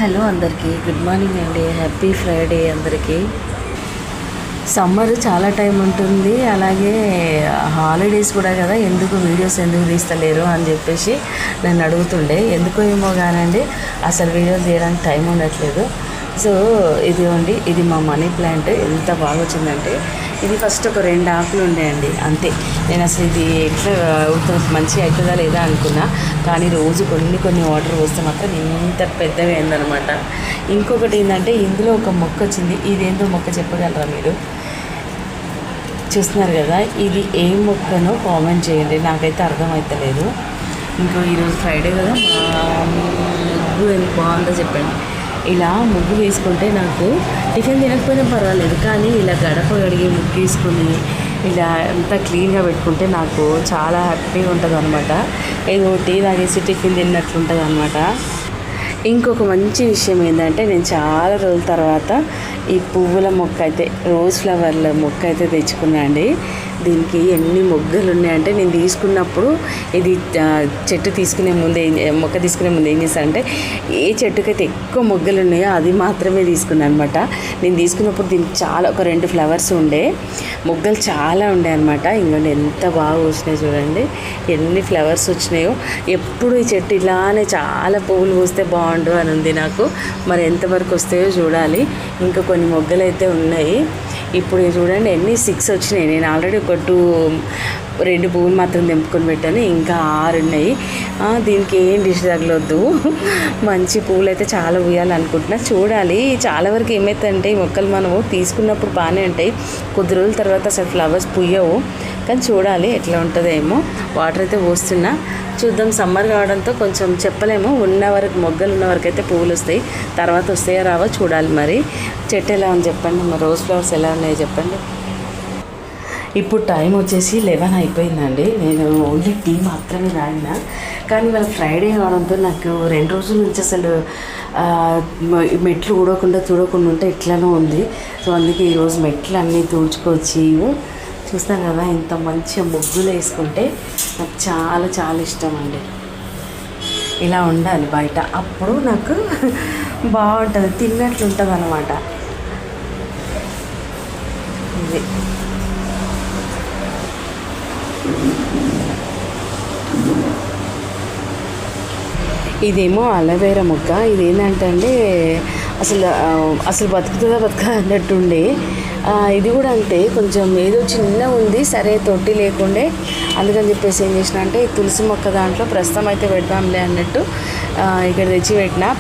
Hello అందరికీ good morning అండి. Happy Friday అందరికీ. సమ్మర్ చాలా టైం ఉంటుంది, అలాగే హాలిడేస్ కూడా కదా, ఎందుకు వీడియోస్ ఎందుకు తీస్తలేరు అని చెప్పేసి నన్ను అడుగుతుండే. ఎందుకో ఏమో కానండి, అసలు వీడియోస్ తీయడానికి టైం ఉండట్లేదు. సో ఇదిగోండి, ఇది మా మనీ ప్లాంట్ ఎంత బాగా వచ్చిందంటే, ఇది ఫస్ట్ ఒక 2 ఆకులు ఉండేయండి అంతే. నేను అసలు ఇది ఎట్లా అవుతుంది, మంచిగా అవుతుందా లేదా అనుకున్నా, కానీ రోజు కొన్ని వాటర్ పోస్తే మాత్రం ఇంత పెద్దగా అయిందనమాట. ఇంకొకటి ఏంటంటే, ఇందులో ఒక మొక్క వచ్చింది. ఇదేందో మొక్క చెప్పగలరా మీరు? చూస్తున్నారు కదా, ఇది ఏ మొక్కనో కామెంట్ చేయండి, నాకైతే అర్థమవుతలేదు. ఈరోజు ఫ్రైడే కదా, మా ముగ్గు ఎంత బాగుందో చెప్పండి. ఇలా ముగ్గు వేసుకుంటే నాకు టిఫిన్ తినకపోయినా పర్వాలేదు, కానీ ఇలా గడప కడిగి ముగ్గు వేసుకొని ఇలా అంతా క్లీన్గా పెట్టుకుంటే నాకు చాలా హ్యాపీగా ఉంటుంది అనమాట. ఏదో టీ తాగేసి టిఫిన్ తిన్నట్లుంటుంది అనమాట. ఇంకొక మంచి విషయం ఏంటంటే, నేను చాలా రోజుల తర్వాత ఈ పువ్వుల మొక్క అయితే, రోజ్ ఫ్లవర్ల మొక్క అయితే తెచ్చుకున్నా అండి. దీనికి ఎన్ని మొగ్గలు ఉన్నాయంటే, నేను తీసుకున్నప్పుడు ఇది చెట్టు తీసుకునే ముందు మొక్క తీసుకునే ముందు ఏం చేశానంటే, ఏ చెట్టుకైతే ఎక్కువ మొగ్గలు ఉన్నాయో అది మాత్రమే తీసుకున్నాను అనమాట. నేను తీసుకున్నప్పుడు దీనికి చాలా ఒక 2 ఫ్లవర్స్ ఉండే, మొగ్గలు చాలా ఉండే అనమాట. ఇంకోండి ఎంత బాగా వచ్చినాయి చూడండి, ఎన్ని ఫ్లవర్స్ వచ్చినాయో. ఎప్పుడు ఈ చెట్టు ఇలానే చాలా పువ్వులు పూస్తే బాగుండు అని ఉంది నాకు. మరి ఎంతవరకు వస్తాయో చూడాలి. ఇంకా కొన్ని మొగ్గలు అయితే ఉన్నాయి. ఇప్పుడు చూడండి ఎన్ని 6 వచ్చినాయి. నేను ఆల్రెడీ ఒక 2 పువ్వులు మాత్రం తెంపుకొని పెట్టాను, ఇంకా 6 ఉన్నాయి. దీనికి ఏం డిష్ తగలొద్దు, మంచి పువ్వులు అయితే చాలా పూయాలనుకుంటున్నా. చూడాలి. చాలా వరకు ఏమవుతాయంటే, ఈ మొక్కలు మనము తీసుకున్నప్పుడు బాగానే ఉంటాయి, కొద్ది రోజుల తర్వాత అసలు ఫ్లవర్స్ పూయవు. కానీ చూడాలి ఎట్లా ఉంటుందో ఏమో. వాటర్ అయితే పోస్తున్నా, చూద్దాం. సమ్మర్ కావడంతో కొంచెం చెప్పలేము, ఉన్న వరకు మొగ్గలు ఉన్న వరకు అయితే పువ్వులు వస్తాయి, తర్వాత వస్తాయో రావో చూడాలి. మరి చెట్టు ఎలా ఉంది చెప్పండి, మరి రోజ్ ఫ్లవర్స్ ఎలా ఉన్నాయో చెప్పండి. ఇప్పుడు టైం వచ్చేసి 11 అయిపోయిందండి. నేను ఓన్లీ టీ మాత్రమే తాగిన, కానీ వాళ్ళ ఫ్రైడే కావడంతో నాకు 2 రోజుల నుంచి అసలు మెట్లు చూడకుండా ఉంటే ఎట్లనో ఉంది. సో అందుకే ఈరోజు మెట్లు అన్నీ తుడుచుకొచ్చి చూస్తాం కదా, ఇంత మంచిగా ముగ్గులు వేసుకుంటే నాకు చాలా చాలా ఇష్టం అండి. ఇలా ఉండాలి బయట, అప్పుడు నాకు బాగుంటుంది, తిన్నట్లు ఉంటుంది అన్నమాట. ఇది ఇదేమో అలోవేరా మొక్క. ఇది ఏంటంటే అండి, అసలు బతుకుతుందా అన్నట్టుండే. ఇది కూడా అంతే, కొంచెం ఏదో చిన్న ఉంది, సరే తొట్టి లేకుండే, అందుకని చెప్పేసి ఏం చేసిన అంటే, తులసి మొక్క దాంట్లో ప్రస్తుతం అయితే పెడదాంలే అన్నట్టు ఇక్కడ తెచ్చి పెట్టిన.